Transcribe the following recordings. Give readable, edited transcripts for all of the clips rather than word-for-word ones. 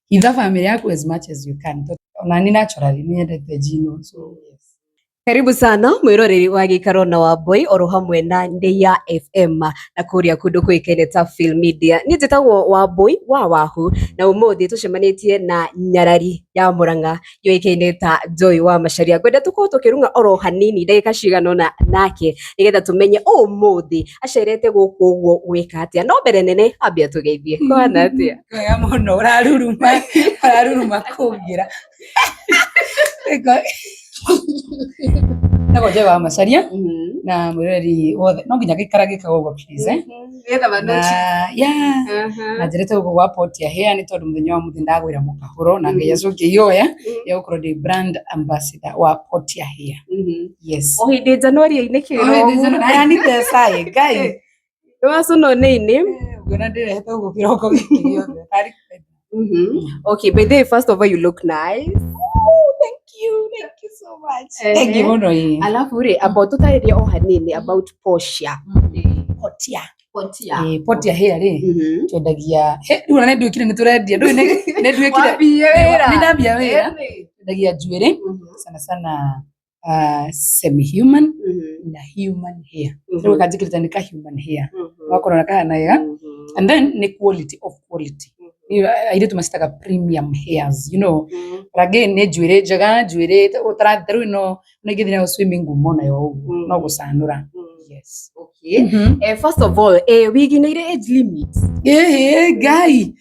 hitha family yako as much as you can. Ona ni naturally niendete Gino, so yes. Karibu sana mwiroreri wa Gikaro na Wambui oro hamwe na Ndeia FM na kuria kundu kwikene ta Film Media. Ni njitagwo Wambui wa Wahu na umuthi tucemanitie na nyarari ya Murang'a yoikene ta Joy wa Macharia. Gwenda tukorwo tukirunga oro hanini ndagika cigana nake nigetha tumenye umuthi acerete guku uguo gwika atia. No mbere nene ambia tugeithie kwana atia. Kwega muno uraruruma kugira. Nago Joy wa Macharia na mwiroreri wothe no nginya gikara gikago go please Getha manochi na njirete ugo wa Portia Hair ni tondu muthenya wa muthi ndagwira mukahuro na ngai acoke yoya ya ukorwo ndi brand ambassador wa Portia Hair. Yes. O hindi January ine kiro na ni pesa gai wasono nini ngona ndirehete ugo kiroko gikiriyo tari. Okay, but then first of all you look nice. Thank you so much. Thank you ono hii. Alafu ri about tutaredia o hanini about Portia. Portia Hair ri twendagia riu na ndu ikire ni turendia ndu ne ndu ikire ni ndambia wira twendagia njuiri sana semi human na human hair riu kanjikirita ni ka human hair wakorona kana wega and then ni quality of quality ile tumasitaga premium hairs, you know. Again ne njuire njega njuire utaratheru no ngithina o swimming ngumo nayo no gucanura. Yes. Okay. First of all, wigineire age limit. Guy.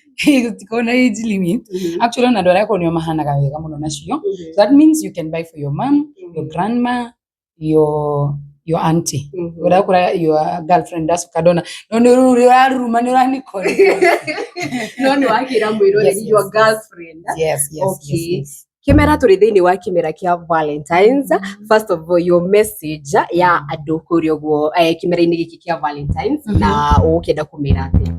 Tikona age limit. Actually na ndora yako ni mahanaga wega muno nacio. So that means you can buy for your mom, your grandma, your auntie. Wala kura your girlfriend asu kadona. No ni ruruma ni rani kore. No ni wakira mwiroreri your girlfriend. Yes. Okay. Kimera turi thiini wa kimera kia Valentines. First of all, your message ya andu kurio guo kimera-ini giki kia Valentines na ukenda kumira atia.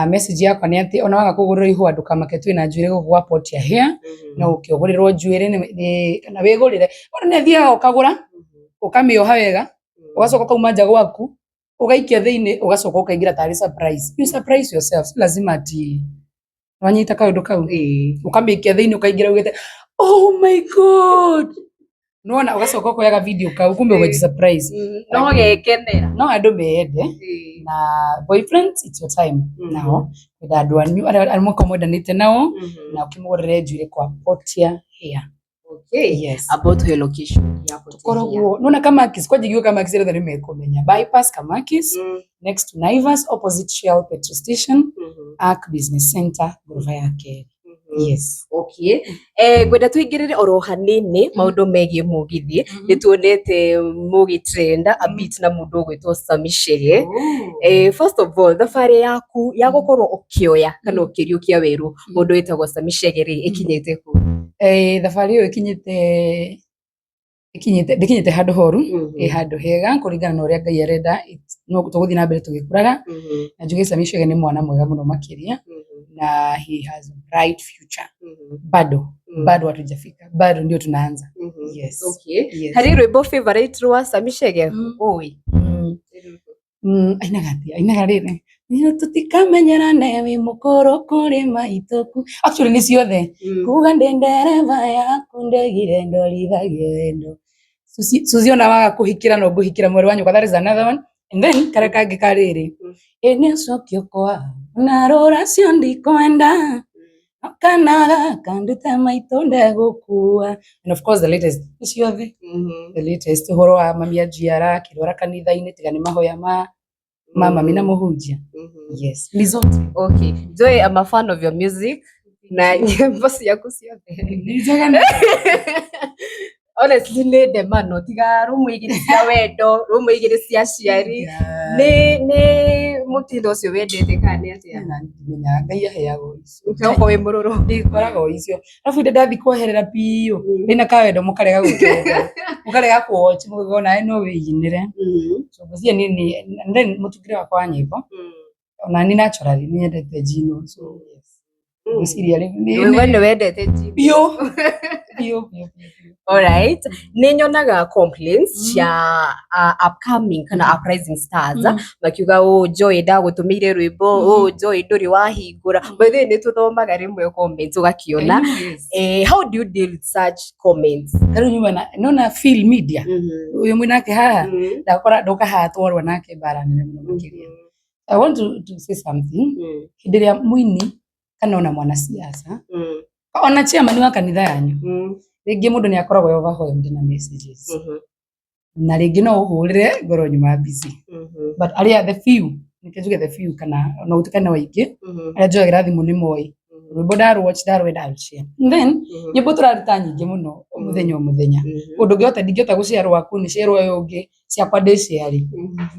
Message yakwa ni ati ona waga kugurira ihua ndukamake twina njuire gwa Portia Hair na ukiogurirwo njuire ni kana wigurire ona ni thiaga ukagura ukamioha wega ugacoka kauma nja gwaku ugaikia thiini ugacoka ukaingira tari surprise. You surprise yourself, lazima ati wanyita kaundu kau ukamikia thiini ukaingira ugete oh my god nona ugacoka ukoyaga video kau kumbe ugaji surprise no gekenera no andu meende na boyfriends it's your time now with andu anyu alimokomodanite nao na ukimugurire njuire kwa Portia Hair. Okay. Yes. About your location ya Portia. Nona Kamakis kwa jigiwa Kamakis ile nimekomenya bypass Kamakis next to Naivas opposite Shell petrol station Arc Business Center ghorofa yake. Yes. Okay. Gwenda tuingirire oro hanini maundu megie mugithi nituonete mugi trend a bit na mundu gwitwo Sami Chege. First of all thabari yaku ya gukorwo ukioya kana ukiriukia weru mundu witagwo Sami Chege ri ikinyite ku thabari yo ikinyite handu horu handu hega kuringana na uria Ngai arenda no tuguthi na mbere tugikuraga na njuge Sami Chege ni mwana mwega muno makiria na he has a bright future. Bado hatujafika, bado ndio tunaanza. Yes. Okay. Yes. Hari rwimbo favorite rwa Sami Chege oi aina garire niyo tutikamenyerane wi mukoro kuri maitoku actually ni ciothe kuga ndendereva yaku ndegire ndorithagio endo suziona waga kuhikira no guhikira mweri wanyu that is another one and then kareka gikariri ene sokyo kwa narora siondi kwenda akanaga kandute maitonde gukua and of course the latest is the latest horo wa mamia jiara kirora kanitha-ini tigani mahoya mama mina muhunjia. Yes, lizote. Okay, Joy, I'm a fan of your music na nyimbo ciaku ciothe honestly ni ndemano tiga rumwe igiri cia wendo rumwe igiri cia ciari ni mutindo ucio wendete kana atia menya Ngai aheago icio uko we mururu ndikorago icio arafu ndathi kweherera biu ndina ka wendo mukarega gukenda mukarega kuwatch mugona no wiyinire so buzia nini and then mutukire wakwa nyimbo ona ni naturally ni ndete Gino so yes ngwiciria wewe wendete bio. Alright, ninyonaga complaints cia upcoming kana uprising stars makiuga Joy ndagutumire rwimbo Joy nduri wahingura by the way nituthomaga rimwe comments ugakiona how do you deal with such comments? Karu nyuma nona feel media uyu mwinake haha ndakora ndoka haha twarwa nake bara nene muno makiria. I want to say something. Hindiria mwini kana ona mwana siasa ona chairman wa kanitha yanyu ringi mundu ni akoragwo overwhelmed na messages na ringi no uhurire ngoro nyuma busy but aria the few nikijuge the few kana no utukana waingi aria njoyagira thimu ni moi rwimbo ndarwenda share then nyimbo turaruta nyingi muno muthenya undu ngiota ndingĩota guciarwo waku ni ciarwo yo ungi ciakwa ndiciari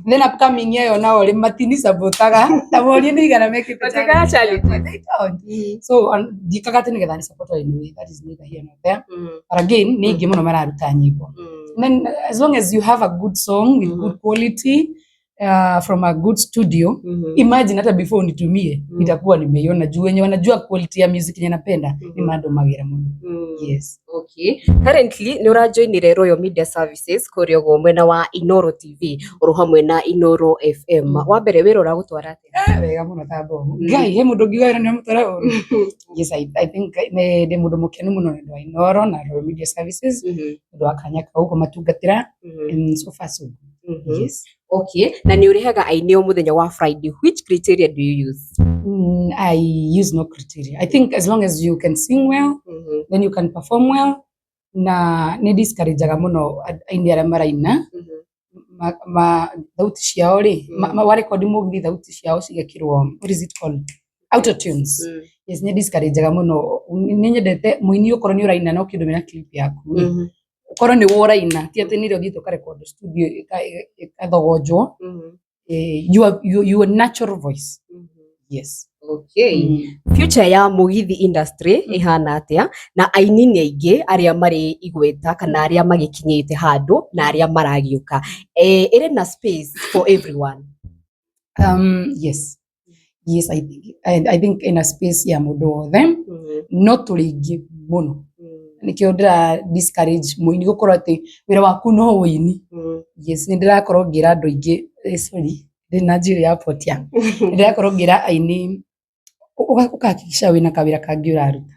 then upcoming yo nao ri matini sabotaga ta morie ni igana mekite so ndikaga tene getha ni support anyway that is neither here nor there but again ni ingi muno mararuta nyimbo then as long as you have a good song with good quality from a good studio imagine hata before unitumie nitakuwa nimeiona juu wenye wanajua quality ya music yenye napenda ni mando magira muno. Yes. Okay, currently ni urajoinire Royal Media Services kurio go mwena wa Inoro TV oro hamwe na Inoro FM wa mbere wira uragutwara ate wega muno tambo ngai he mundu ngigaira ni mutara yes I think ne mundu mukenu muno ni wa Inoro na Royal Media Services ndo akanyaka uko matungatira so far so yes. Okay, na ni urihaga ainio muthenya wa Friday, which criteria do you use? I use no criteria. I think as long as you can sing well then you can perform well na ni discourageaga muno aini aria maraina ma thauti ciao ri wa record mugithi thauti ciao cigekirwo what is it called autotunes yes ni discourageaga muno ni nyendete muini ukorwo ni uraina no kindu mena clip yaku ukorwo ni woraina ti ati ni rio gito ka record studio ikathogojwo your natural voice. Yes. Okay. Future ya mugithi industry ihana atia na aini ni aingi aria mari igweta kana aria magikinyite handu na aria maragiuka ire na space for everyone? Yes. Yes, I think in a space ya mundu wothe not ringi muno nikio ndira discourage muini gukorwo ati wira waku no wini. Yes, ni ndirakorwo ngira andu aingi sorry ndina njiri ya potia ndirakorwo ngira aini ukahakikisha wina kawira kangi uraruta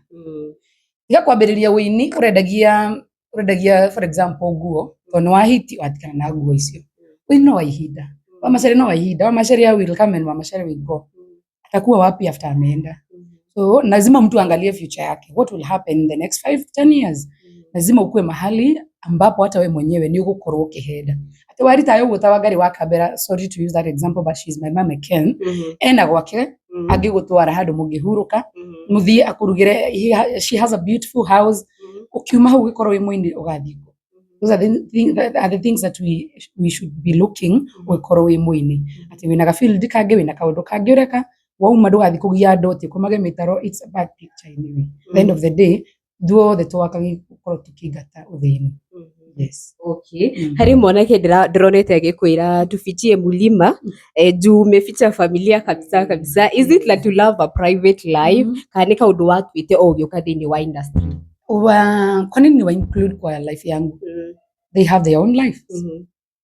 iga kwambiriria wini urendagia for example nguo ono wahiti watikana na nguo icio wini no wahinda wa macari no wahinda wa macari ya will come and wa macari will go atakuwa wapi after ameenda. So lazima mtu angalie future yake, what will happen in the next 5-10 years. Lazima ukue mahali ambapo hata we mwenyewe ni ugukorwo ukihenda ati warita yo gutawagari wa Kabera, sorry to use that example but she's my mama Ken ena gwake agigutwara handu mungihuruka muthie akurugire she has a beautiful house ukiuma hau gikorwo wi mwini ugathiko. Those are the things that we should be looking wikorwo wi mwini ati wina ga field kangi wina kaundu kangi ureka wauma ndugathi kugia andu ati kumage mitaro. It's a bad picture anyway. At the end of the day duo the twakagi gukorwo tukigata uthini. Yes. Okay. Hari mwanake ndironete agikwira tufichie mulima juu umeficha familia kabisa. Is it like you love a private life kana kaundu watwite ogioka thini wa industry? Kwa nini wa include kwa life yangu? They have their own life.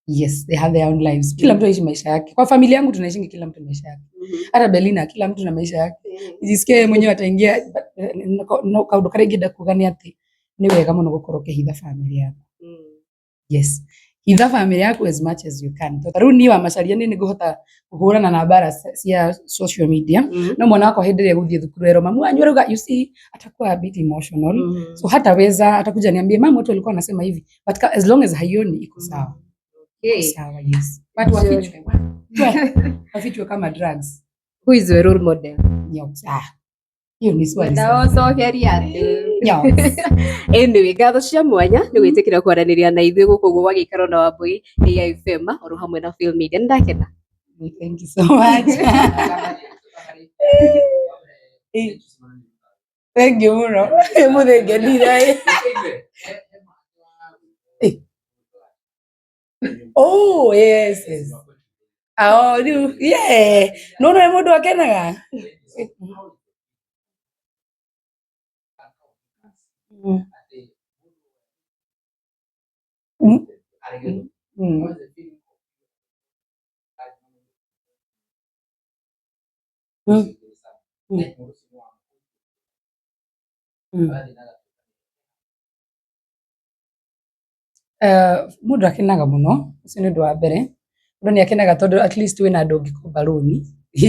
Yes, they have their own lives. Kila mtu aishi maisha yake. Kwa familia yangu tunaishi kila mtu maisha yake. Hata Belina kila mtu na maisha yake. Jisikie mwenyewe ataingia no kaundu karegida kugania ati ni wega muno gukorwo kihitha family yako. Yes. Hitha family yako as much as you can. Totaru ni wa macaria ni nguhota kuhurana na bara cia social media. No mwana wako henderia guthie thukuru ero mamu anyu ruga you see atakuwa a bit emotional. So hataweza atakuja niambie mama watu walikuwa wanasema hivi. But as long as haioni iko sawa. Okay. Sawa, yes. But wafichwe kama drugs. Who is your role model? Hiyo ni swali. Anyway, gatho cia mwanya ni gwitikira kwaraniria na ithuĩ guku gwa gikaro na Wambui AIFM oro hamwe na Film Media. Ndakena. Thank you so much. Thank you muno. Muthengenire. Oh, yes. Oh, yeah. No, mundu akenaga. Mundu akenaga muno ucio ni undu wa mbere mundu ni akenaga tondu at least wina andu ngikomba roni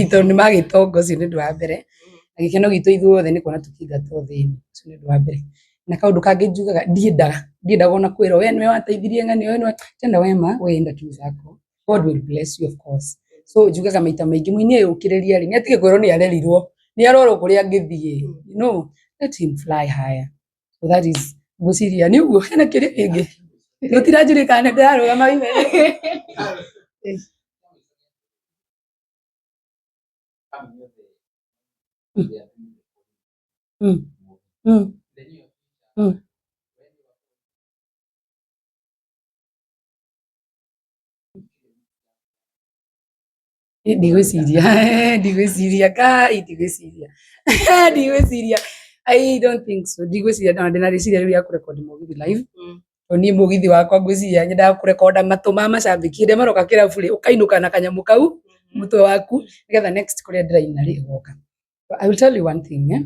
tondu ni magitonga ucio ni undu wa mbere na gikeno gitu ithuothe ni kuona tukingatwo thini ucio ni undu wa mbere na kaundu kangi njugaga ndiendaga ona kwirwo we niwe wateithirie ng'ani we niwe tenda wema wenda tu zako God will bless you of course so njugaga maita maingi mwini ukiriria ri ni atige kwirwo ni arerirwo ni arorwo kuria angithie you know let him fly higher so that is guciria ni uguo hena kiri kingi Gutiranjurika nä ndärå ime ndigwiciria kai ndigwiciria I don't think so ndigwiciria ndina riciria riu ria kurekondi mugithi live ni mugithi wakwa ngwiciria nyendaga kurekonda matu ma macambiki nde maroka kirabu ri ukainuka na kanyamu kau mutwe waku nigetha next kuria ndiraina ri ugoka I will tell you one thing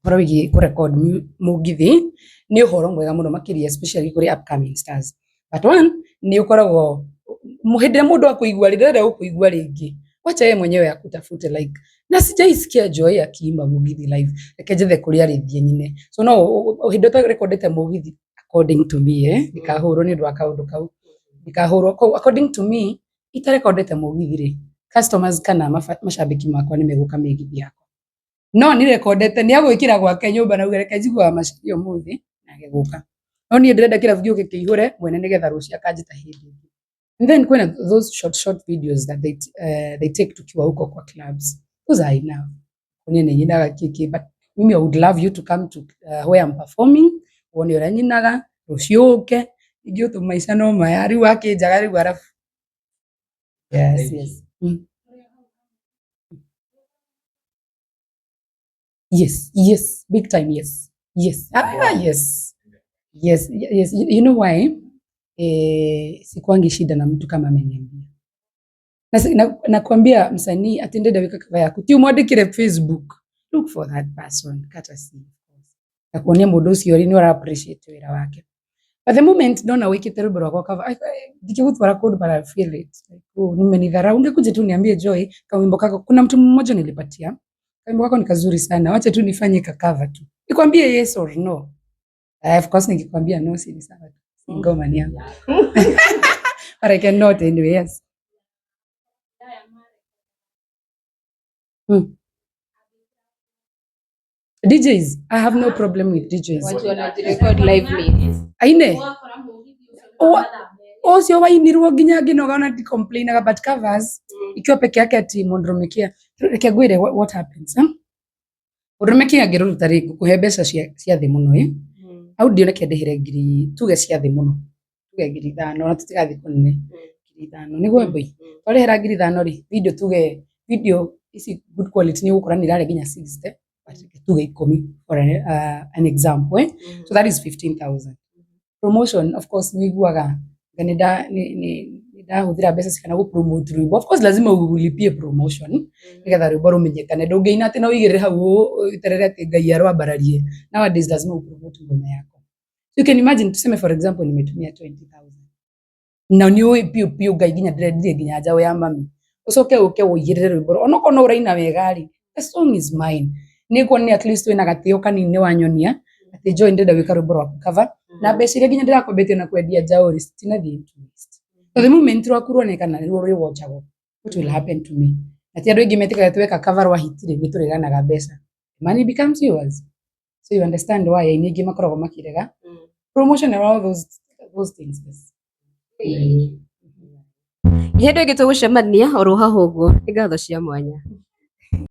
horo wigi kurekondi mugithi ni uhoro mwega muno makiria especially kuri upcoming stars but one ni ukoragwo muhinde mundu akuigua ri ndenda gukuigua ringi wacha yeye mwenyewe akutafute like na sijaisikia joy akiimba mugithi live reke njethe kuria rithie nyine so no hinde ta recordete mugithi according to me nikahurwo ni ndwa kaundu kau nikahurwo according to me itarekondete mugithi ri customers kana macambiki makwa ni meguka migithi yako no ni rekondete ni agwikira gwake nyumba na ugereke njigua macio muthi na geguka no ni ndirenda kirabu gioke kihure mwene nigetha rucia kanjita hindi and then kwena those short videos that they take tukiwa huko kwa clubs those are enough kunene nyinaga kiki but mimi I would love you to come to where I'm performing woni ora nyinaga ruciuke ingio tu maisha no mayari wake njaga riu arafu yes yes big time yes you know why sikwangi shida na mtu kama ameniambia nakwambia msanii atendeda weka cover yako ti umwandikire Facebook look for that person kata si na kuonia mundu ucio ri ni ora appreciate wira wake but the moment ndona wikite rwimbo rwakwa cover ndikigutwara kundu but I feel it like nimenidharau ungekuja tu niambie Joy kawimbo kako kuna mtu mmoja nilipatia kawimbo kako ni kazuri sana wacha tu nifanye ka cover tu nikwambie yes or no of course nikikwambia no si ni sawa ngoma ni yangu but I cannot anyway yes DJs I have no problem with DJs watu wanajirecord lively aine ocio wainirwo nginya nginoga ona di complainaga but covers ikiwa peke yake ati mondromekia reke gwire what happens ondromekia ngiruta ri kuhe mbeca cia thi muno au ndione kendehire ngiri tuge cia thi muno tuge ngiri 5 na tutigathi kunene ngiri 5 ni gwemboi twarehera ngiri 5 ri video isi good quality ni gukora ni rare nginya 60 but tuge 10 for an example so that is 15,000 promotion of course ni guaga ni huthira mbeca cikana gu promote rwimbo of course lazima ulipie promotion nigetha rwimbo rumenyekane ndungeina ati no wigirire hau iterere ati ngai arwambararie nowadays lazima upromote ngoma yako you can imagine tuseme for example nimetumia 20,000 na ni pio ngai ginya ndire ginya njao ya mami ucoke uke uigirire rwimbo onoko no uraina wegari the song is mine niko ni at least wina gatio kanini wanyonia ati Joy ndenda wika rwimbo rwa cover na mbeca iria ginya ndirakwambite na kwendia njauri citinathie into waste so the moment rwakuronekana ni rwo rwiwochago what will happen to me ati andu ingi metikaga tweka cover wa hitire nitureganaga mbeca money becomes yours so you understand why aini ingi makoragwo makirega promotion and all those things ihendo igitugucemania oro haha uguo ngatho cia mwanya